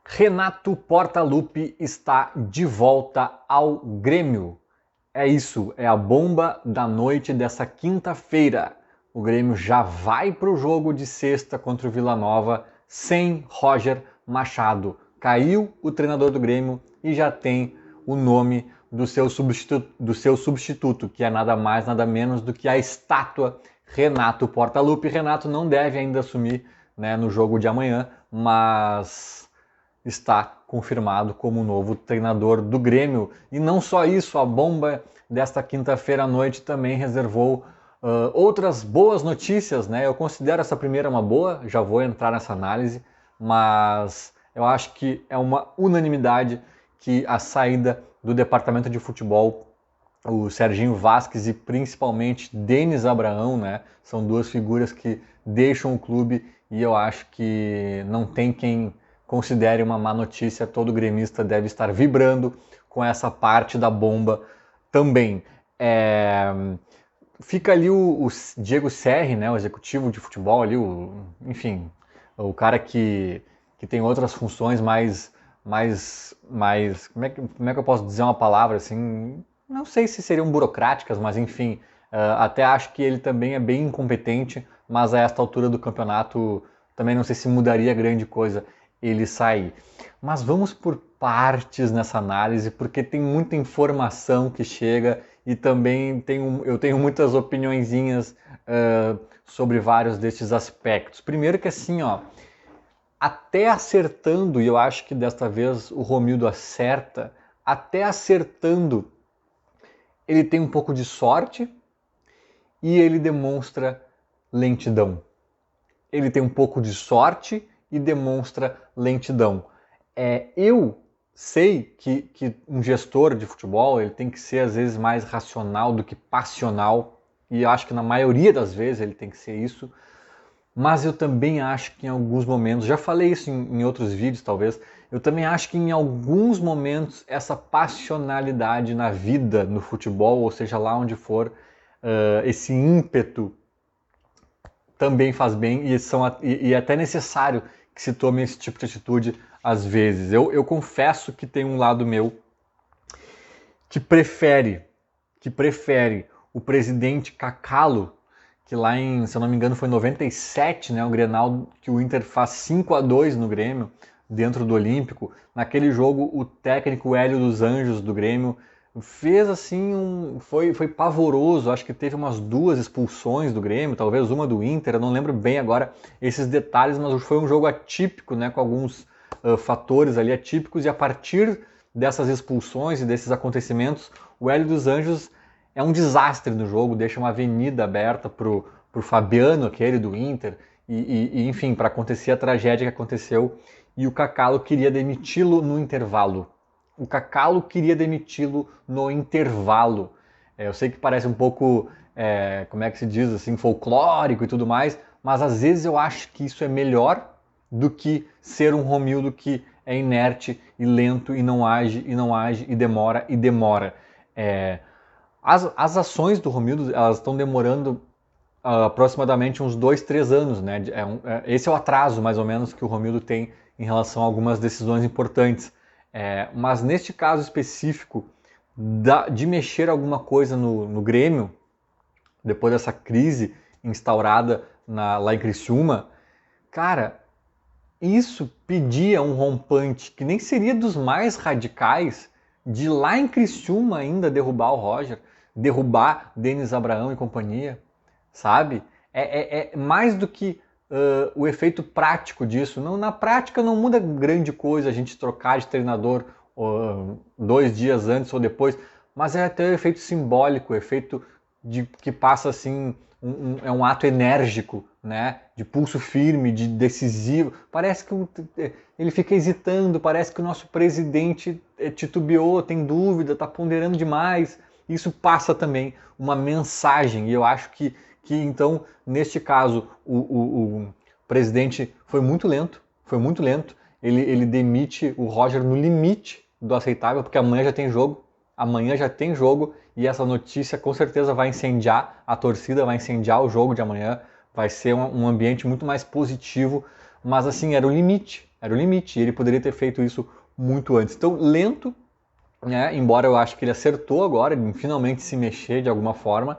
Renato Portaluppi está de volta ao Grêmio. É isso, é a bomba da noite dessa quinta-feira. O Grêmio já vai para o jogo de sexta contra o Vila Nova sem Roger Machado. Caiu o treinador do Grêmio e já tem o nome do seu substituto, que é nada mais, nada menos do que a estátua Renato Portaluppi. Renato não deve ainda assumir, no jogo de amanhã, mas está confirmado como novo treinador do Grêmio. E não só isso, a bomba desta quinta-feira à noite também reservou outras boas notícias, né? Eu considero essa primeira uma boa, já vou entrar nessa análise, mas eu acho que é uma unanimidade que a saída do departamento de futebol, o Serginho Vasquez e principalmente Denis Abraão, né? São duas figuras que deixam o clube e eu acho que não tem quem considere uma má notícia. Todo gremista deve estar vibrando com essa parte da bomba também. Fica ali o Diego Serri, né, o executivo de futebol ali, enfim, o cara que tem outras funções mais como é que eu posso dizer uma palavra assim, não sei se seriam burocráticas, mas enfim, até acho que ele também é bem incompetente, mas a esta altura do campeonato também não sei se mudaria grande coisa ele sair. Mas vamos por partes nessa análise, porque tem muita informação que chega e também eu tenho muitas opiniõezinhas sobre vários destes aspectos. Primeiro que assim, até acertando, e eu acho que desta vez o Romildo acerta, até acertando, ele tem um pouco de sorte e ele demonstra lentidão. Ele tem um pouco de sorte e demonstra lentidão. Eu sei que um gestor de futebol ele tem que ser às vezes mais racional do que passional, e eu acho que na maioria das vezes ele tem que ser isso, mas eu também acho que em alguns momentos, já falei isso em outros vídeos talvez, eu também acho que em alguns momentos essa passionalidade na vida, no futebol, ou seja lá onde for, esse ímpeto também faz bem e é até necessário que se tome esse tipo de atitude às vezes. Eu confesso que tem um lado meu que prefere o presidente Cacalo, que lá em, se eu não me engano, foi em 97, né, o Grenal que o Inter faz 5-2 no Grêmio, dentro do Olímpico. Naquele jogo, o técnico Hélio dos Anjos do Grêmio fez assim, foi pavoroso, acho que teve umas 2 expulsões do Grêmio, talvez uma do Inter, eu não lembro bem agora esses detalhes, mas foi um jogo atípico, né, com alguns fatores ali atípicos, e a partir dessas expulsões e desses acontecimentos, o Hélio dos Anjos é um desastre no jogo, deixa uma avenida aberta pro Fabiano, aquele do Inter, e enfim, para acontecer a tragédia que aconteceu, e o Cacalo queria demiti-lo no intervalo. O Cacalo queria demiti-lo no intervalo. Eu sei que parece um pouco, como é que se diz, assim, folclórico e tudo mais, mas às vezes eu acho que isso é melhor do que ser um Romildo que é inerte e lento e não age, e não age, e demora, e demora. As ações do Romildo, elas estão demorando aproximadamente uns 2, 3 anos, né? Esse é o atraso, mais ou menos, que o Romildo tem em relação a algumas decisões importantes. Mas neste caso específico, de mexer alguma coisa no Grêmio, depois dessa crise instaurada lá em Criciúma, cara, isso pedia um rompante que nem seria dos mais radicais, de lá em Criciúma ainda derrubar o Roger, derrubar Denis Abraão e companhia, sabe? É mais do que o efeito prático disso. Não, na prática não muda grande coisa a gente trocar de treinador 2 dias antes ou depois, mas é até o efeito simbólico, o efeito que passa assim, é um ato enérgico, né? De pulso firme, de decisivo. Parece que ele fica hesitando, parece que o nosso presidente titubeou, tem dúvida, está ponderando demais. Isso passa também uma mensagem, e eu acho que então, neste caso, o presidente foi muito lento, ele demite o Roger no limite do aceitável, porque amanhã já tem jogo, e essa notícia com certeza vai incendiar a torcida, vai incendiar o jogo de amanhã, vai ser um ambiente muito mais positivo mas assim, era o limite, e ele poderia ter feito isso muito antes. Então, lento, né, embora eu acho que ele acertou agora, em finalmente se mexer de alguma forma,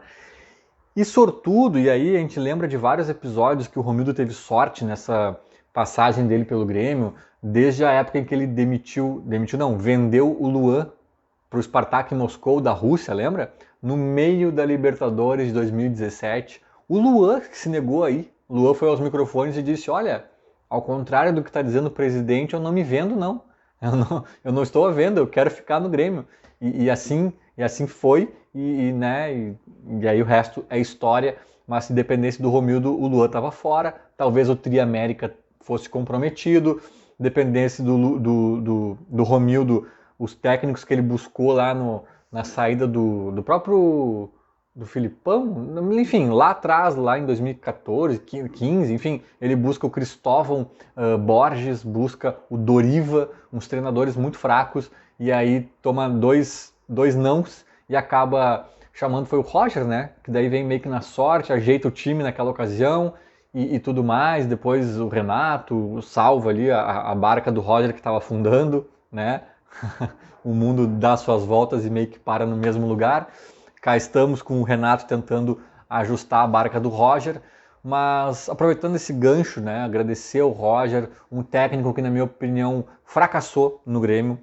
e sortudo, e aí a gente lembra de vários episódios que o Romildo teve sorte nessa passagem dele pelo Grêmio, desde a época em que ele vendeu o Luan para o Spartak Moscou da Rússia, lembra? No meio da Libertadores de 2017. O Luan que se negou aí. O Luan foi aos microfones e disse, olha, ao contrário do que está dizendo o presidente, eu não me vendo não. Eu não estou à venda, eu quero ficar no Grêmio. E assim foi, né, e aí o resto é história, mas se dependesse do Romildo, o Luan estava fora, talvez o Tri América fosse comprometido, dependesse do Romildo, os técnicos que ele buscou lá na saída do próprio do Filipão, enfim, lá atrás, lá em 2014, 15, enfim, ele busca o Cristóvão Borges, busca o Doriva, uns treinadores muito fracos, e aí toma dois nãos e acaba chamando, foi o Roger, né, que daí vem meio que na sorte, ajeita o time naquela ocasião e tudo mais, depois o Renato salva ali a barca do Roger que estava afundando, né, o mundo dá suas voltas e meio que para no mesmo lugar. Cá estamos com o Renato tentando ajustar a barca do Roger, mas aproveitando esse gancho, né, agradecer ao Roger, um técnico que na minha opinião fracassou no Grêmio,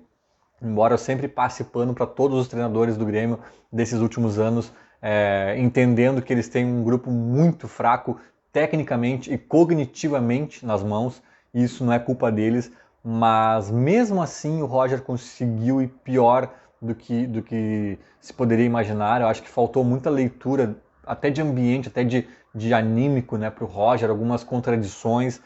embora eu sempre passe pano para todos os treinadores do Grêmio desses últimos anos, entendendo que eles têm um grupo muito fraco tecnicamente e cognitivamente nas mãos, e isso não é culpa deles, mas mesmo assim o Roger conseguiu ir pior do que se poderia imaginar. Eu acho que faltou muita leitura, até de ambiente, até de anímico, né, para o Roger, algumas contradições.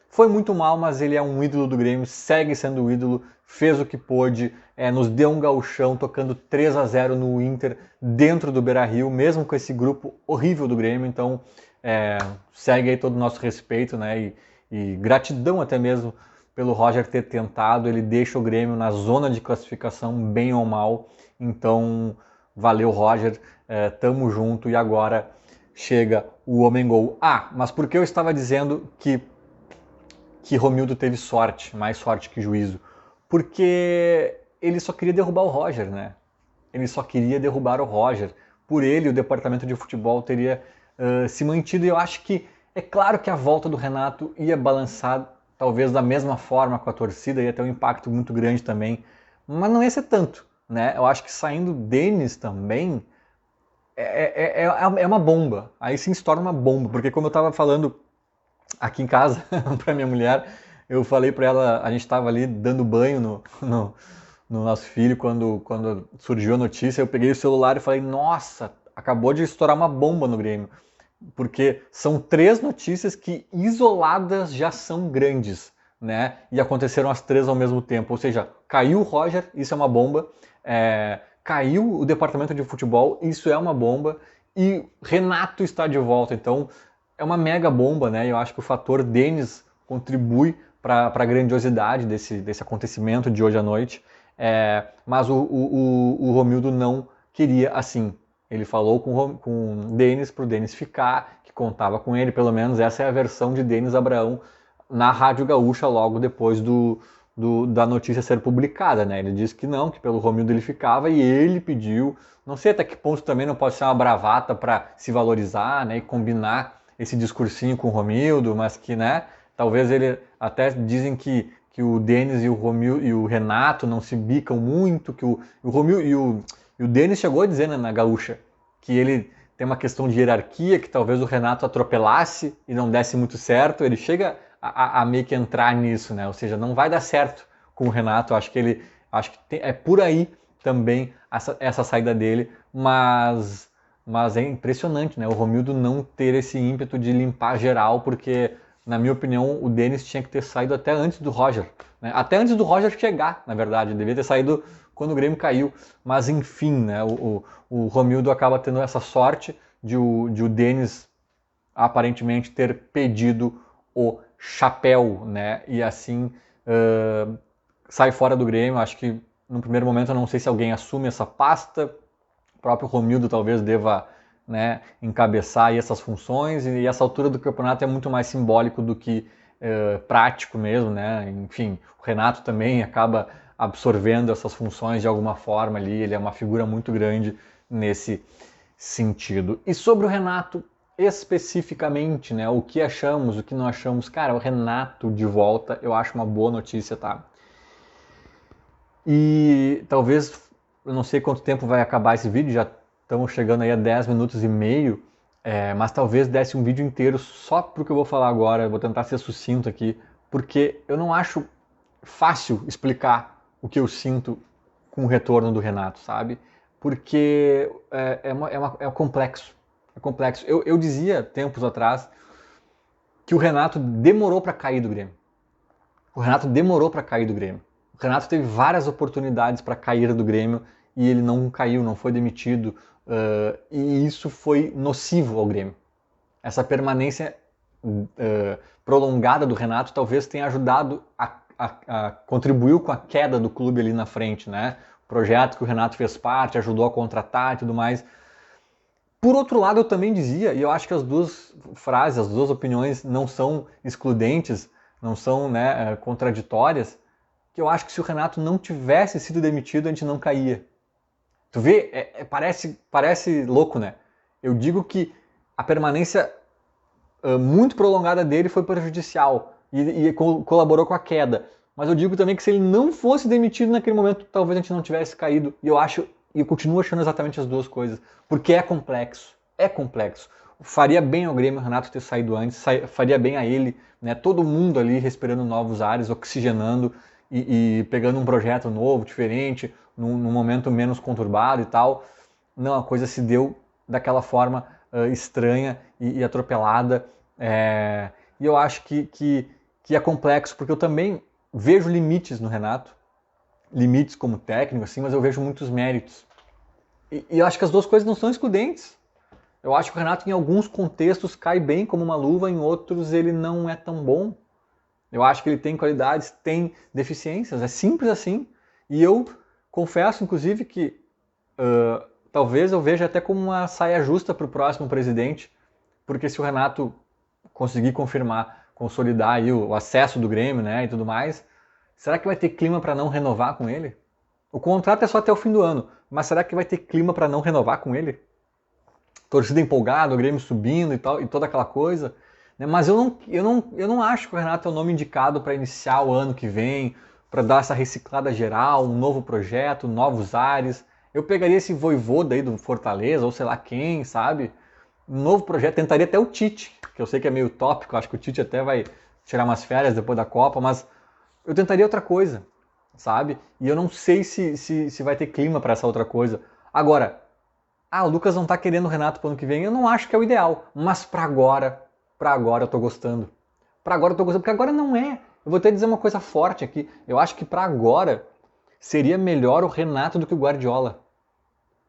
Foi muito mal, mas ele é um ídolo do Grêmio, segue sendo o ídolo, fez o que pôde, nos deu um gauchão tocando 3-0 no Inter dentro do Beira-Rio, mesmo com esse grupo horrível do Grêmio. Então segue aí todo o nosso respeito, né, e gratidão até mesmo pelo Roger ter tentado. Ele deixa o Grêmio na zona de classificação, bem ou mal. Então valeu, Roger, tamo junto. E agora chega o homem gol. Mas por que eu estava dizendo que Romildo teve sorte, mais sorte que juízo? Porque ele só queria derrubar o Roger, né? Ele só queria derrubar o Roger. Por ele, o departamento de futebol teria se mantido. E eu acho que, é claro que a volta do Renato ia balançar, talvez da mesma forma com a torcida, ia ter um impacto muito grande também, mas não ia ser tanto, né? Eu acho que saindo Denis também é uma bomba. Aí sim se torna uma bomba, porque como eu estava falando aqui em casa para minha mulher, eu falei para ela, a gente estava ali dando banho no nosso filho quando surgiu a notícia, eu peguei o celular e falei, nossa, acabou de estourar uma bomba no Grêmio, porque são 3 notícias que isoladas já são grandes, né? E aconteceram as 3 ao mesmo tempo, ou seja, caiu o Roger, isso é uma bomba, caiu o departamento de futebol, isso é uma bomba, e Renato está de volta, então é uma mega bomba, né? Eu acho que o fator Denis contribui para a grandiosidade desse acontecimento de hoje à noite. Mas o Romildo não queria assim. Ele falou com o Denis para o Denis ficar, que contava com ele, pelo menos essa é a versão de Denis Abraão na Rádio Gaúcha logo depois da notícia ser publicada, né? Ele disse que não, que pelo Romildo ele ficava e ele pediu. Não sei até que ponto também não pode ser uma bravata para se valorizar, né? E combinar esse discursinho com o Romildo, mas que, né? Talvez ele até dizem que o Denis e o Romildo e o Renato não se bicam muito, que o Romildo e o Denis chegou a dizer, né, na Gaúcha que ele tem uma questão de hierarquia, que talvez o Renato atropelasse e não desse muito certo. Ele chega a meio que entrar nisso, né? Ou seja, não vai dar certo com o Renato. Acho que é por aí também essa saída dele, mas é impressionante, né? O Romildo não ter esse ímpeto de limpar geral, porque na minha opinião, o Denis tinha que ter saído até antes do Roger, né? Até antes do Roger chegar, na verdade. Devia ter saído quando o Grêmio caiu. Mas enfim, né? O Romildo acaba tendo essa sorte de o Denis aparentemente ter pedido o chapéu, né? E assim sai fora do Grêmio. Acho que no primeiro momento eu não sei se alguém assume essa pasta. O próprio Romildo talvez deva, né, encabeçar aí essas funções, e essa altura do campeonato é muito mais simbólico do que prático mesmo, né? Enfim, o Renato também acaba absorvendo essas funções de alguma forma ali, ele é uma figura muito grande nesse sentido. E sobre o Renato especificamente, né? O que achamos, o que não achamos? Cara, o Renato de volta, eu acho uma boa notícia, tá? E talvez, eu não sei quanto tempo vai acabar esse vídeo, já estamos chegando aí a 10 minutos e meio, mas talvez desse um vídeo inteiro só pro que eu vou falar agora, eu vou tentar ser sucinto aqui, porque eu não acho fácil explicar o que eu sinto com o retorno do Renato, sabe? Porque é complexo. É complexo. Eu dizia tempos atrás que o Renato demorou para cair do Grêmio. O Renato demorou para cair do Grêmio. O Renato teve várias oportunidades para cair do Grêmio e ele não caiu, não foi demitido. E isso foi nocivo ao Grêmio. Essa permanência prolongada do Renato talvez tenha ajudado contribuiu com a queda do clube ali na frente, né? O projeto que o Renato fez parte, ajudou a contratar e tudo mais. Por outro lado, eu também dizia, e eu acho que as duas frases, as duas opiniões não são excludentes, não são, né, contraditórias, que eu acho que se o Renato não tivesse sido demitido, a gente não caía. Tu vê, parece louco, né? Eu digo que a permanência muito prolongada dele foi prejudicial e colaborou com a queda. Mas eu digo também que se ele não fosse demitido naquele momento, talvez a gente não tivesse caído. E eu continuo achando exatamente as duas coisas. Porque é complexo. É complexo. Faria bem ao Grêmio o Renato ter saído antes, faria bem a ele, né? Todo mundo ali respirando novos ares, oxigenando e pegando um projeto novo, diferente, num momento menos conturbado e tal. Não, a coisa se deu daquela forma estranha e atropelada. E eu acho que é complexo, porque eu também vejo limites no Renato, limites como técnico, assim, mas eu vejo muitos méritos. E eu acho que as duas coisas não são excludentes. Eu acho que o Renato, em alguns contextos, cai bem como uma luva, em outros ele não é tão bom. Eu acho que ele tem qualidades, tem deficiências, é simples assim. E eu confesso, inclusive, que talvez eu veja até como uma saia justa para o próximo presidente, porque se o Renato conseguir confirmar, consolidar aí o acesso do Grêmio, né, e tudo mais, será que vai ter clima para não renovar com ele? O contrato é só até o fim do ano, mas será que vai ter clima para não renovar com ele? Torcida empolgada, o Grêmio subindo e tal, e toda aquela coisa. Né? Mas eu não acho que o Renato é o nome indicado para iniciar o ano que vem, para dar essa reciclada geral, um novo projeto, novos ares. Eu pegaria esse Vojvoda aí do Fortaleza, ou sei lá quem, sabe? Um novo projeto, tentaria até o Tite, que eu sei que é meio utópico, acho que o Tite até vai tirar umas férias depois da Copa, mas eu tentaria outra coisa, sabe? E eu não sei se vai ter clima para essa outra coisa. Agora, o Lucas não tá querendo o Renato pro ano que vem, eu não acho que é o ideal, mas para agora eu tô gostando. Para agora eu tô gostando, porque agora não é. Eu vou até dizer uma coisa forte aqui, eu acho que para agora seria melhor o Renato do que o Guardiola.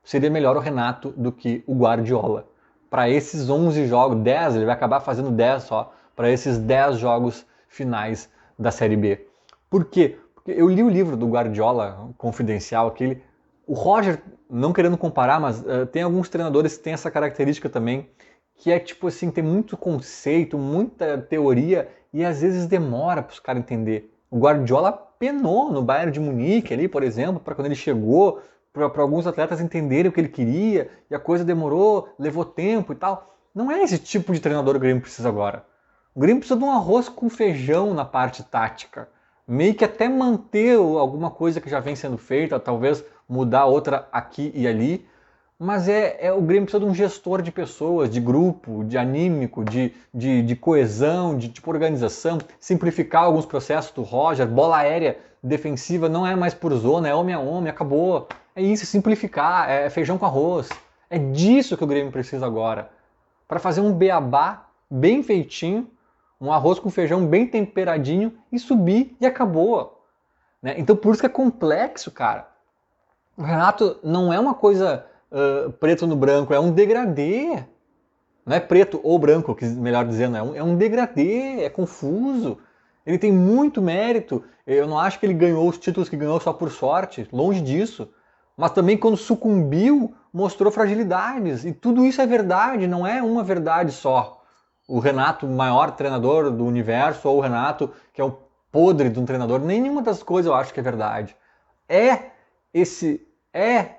Seria melhor o Renato do que o Guardiola. Para esses 11 jogos, 10, ele vai acabar fazendo 10 só, para esses 10 jogos finais da Série B. Por quê? Porque eu li o livro do Guardiola, Confidencial, aquele. O Roger, não querendo comparar, mas tem alguns treinadores que têm essa característica também, que é tipo assim, tem muito conceito, muita teoria, e às vezes demora para os caras entender. O Guardiola penou no Bayern de Munique ali, por exemplo, para quando ele chegou, para alguns atletas entenderem o que ele queria, e a coisa demorou, levou tempo e tal. Não é esse tipo de treinador que o Grêmio precisa agora. O Grêmio precisa de um arroz com feijão na parte tática. Meio que até manter alguma coisa que já vem sendo feita, talvez mudar outra aqui e ali. Mas o Grêmio precisa de um gestor de pessoas, de grupo, de anímico, de coesão, de tipo organização, simplificar alguns processos do Roger, bola aérea defensiva não é mais por zona, é homem a homem, acabou. É isso, simplificar, é feijão com arroz. É disso que o Grêmio precisa agora. Para fazer um beabá bem feitinho, um arroz com feijão bem temperadinho e subir e acabou. Né? Então por isso que é complexo, cara. O Renato não é uma coisa preto no branco, é um degradê. Não é preto ou branco, melhor dizendo, é um degradê, é confuso. Ele tem muito mérito. Eu não acho que ele ganhou os títulos que ganhou só por sorte, longe disso. Mas também quando sucumbiu, mostrou fragilidades. E tudo isso é verdade, não é uma verdade só. o Renato, o maior treinador do universo, ou o Renato, que é o podre de um treinador. Nenhuma das coisas eu acho que é verdade. É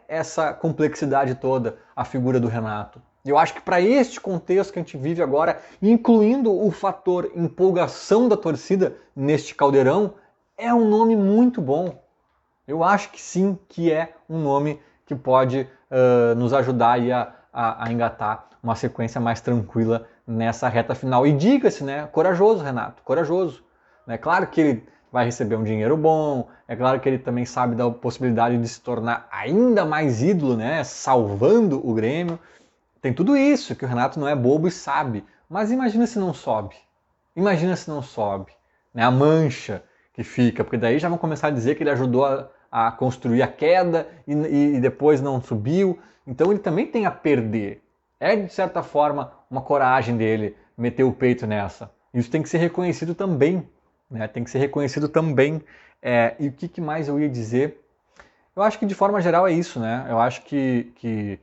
essa complexidade toda a figura do Renato. Eu acho que para este contexto que a gente vive agora, incluindo o fator empolgação da torcida neste caldeirão, é um nome muito bom. Eu acho que sim, que é um nome que pode nos ajudar aí a engatar uma sequência mais tranquila nessa reta final. E diga-se, né? Corajoso, Renato, corajoso. É claro que ele vai receber um dinheiro bom, é claro que ele também sabe da possibilidade de se tornar ainda mais ídolo, né? Salvando o Grêmio. Tem tudo isso, que o Renato não é bobo e sabe. Mas imagina se não sobe. Imagina se não sobe. Né? A mancha que fica, porque daí já vão começar a dizer que ele ajudou a construir a queda e depois não subiu. Então ele também tem a perder. É, de certa forma, uma coragem dele meter o peito nessa. Isso tem que ser reconhecido também. Né? Tem que ser reconhecido também. E o que mais eu ia dizer? Eu acho que de forma geral é isso, né? Eu acho que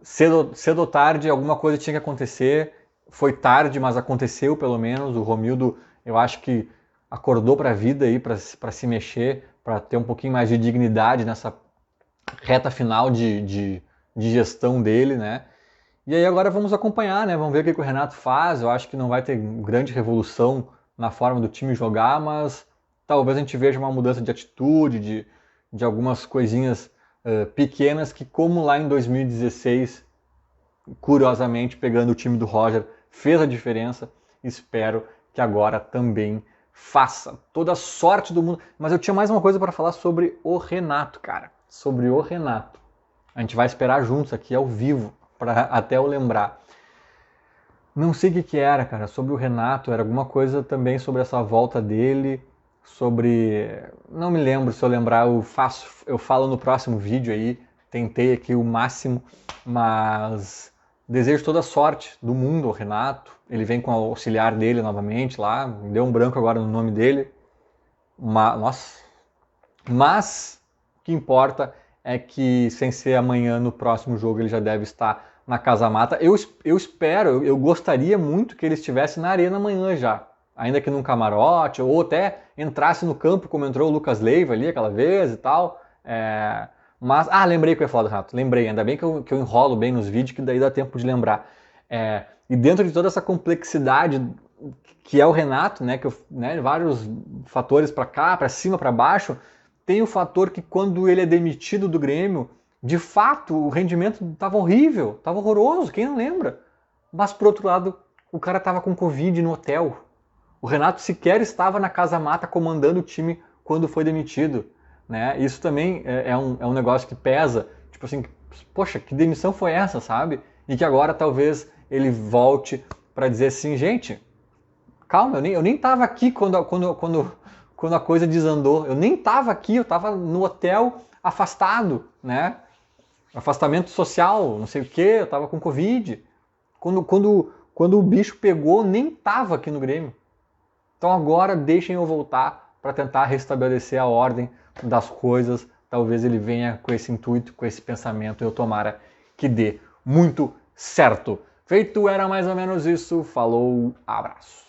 cedo ou tarde alguma coisa tinha que acontecer. Foi tarde, mas aconteceu pelo menos. O Romildo, eu acho que acordou para a vida aí, para se mexer, para ter um pouquinho mais de dignidade nessa reta final de gestão dele, né? E aí agora vamos acompanhar, né? Vamos ver o que o Renato faz. Eu acho que não vai ter grande revolução na forma do time jogar, mas talvez a gente veja uma mudança de atitude, de algumas coisinhas pequenas que, como lá em 2016, curiosamente, pegando o time do Roger, fez a diferença. Espero que agora também faça. Toda a sorte do mundo. Mas eu tinha mais uma coisa para falar sobre o Renato, cara. Sobre o Renato. A gente vai esperar juntos aqui ao vivo, para até eu lembrar. Não sei o que era, cara, sobre o Renato. Era alguma coisa também sobre essa volta dele, sobre... Não me lembro, se eu lembrar eu falo no próximo vídeo aí. Tentei aqui o máximo, mas desejo toda a sorte do mundo ao Renato. Ele vem com o auxiliar dele novamente lá, me deu um branco agora no nome dele. Nossa. Mas o que importa é que, sem ser amanhã, no próximo jogo, ele já deve estar na Casa Mata. Eu espero, eu gostaria muito que ele estivesse na arena amanhã já. Ainda que num camarote, ou até entrasse no campo, como entrou o Lucas Leiva ali aquela vez e tal. Mas, lembrei que eu ia falar do Renato. Lembrei, ainda bem que eu enrolo bem nos vídeos, que daí dá tempo de lembrar. E dentro de toda essa complexidade que é o Renato, né, vários fatores para cá, para cima, para baixo, tem o fator que quando ele é demitido do Grêmio, de fato, o rendimento estava horrível, estava horroroso, quem não lembra? Mas, por outro lado, o cara estava com Covid no hotel. O Renato sequer estava na Casa Mata comandando o time quando foi demitido. Né? Isso também é um negócio que pesa. Tipo assim, poxa, que demissão foi essa, sabe? E que agora talvez ele volte para dizer assim, gente, calma, eu nem estava aqui quando a coisa desandou. Eu nem estava aqui, eu estava no hotel afastado, né? Afastamento social, não sei o que, eu estava com Covid. Quando o bicho pegou, nem estava aqui no Grêmio. Então agora deixem eu voltar para tentar restabelecer a ordem das coisas. Talvez ele venha com esse intuito, com esse pensamento, e eu tomara que dê muito certo. Feito era mais ou menos isso. Falou, abraço.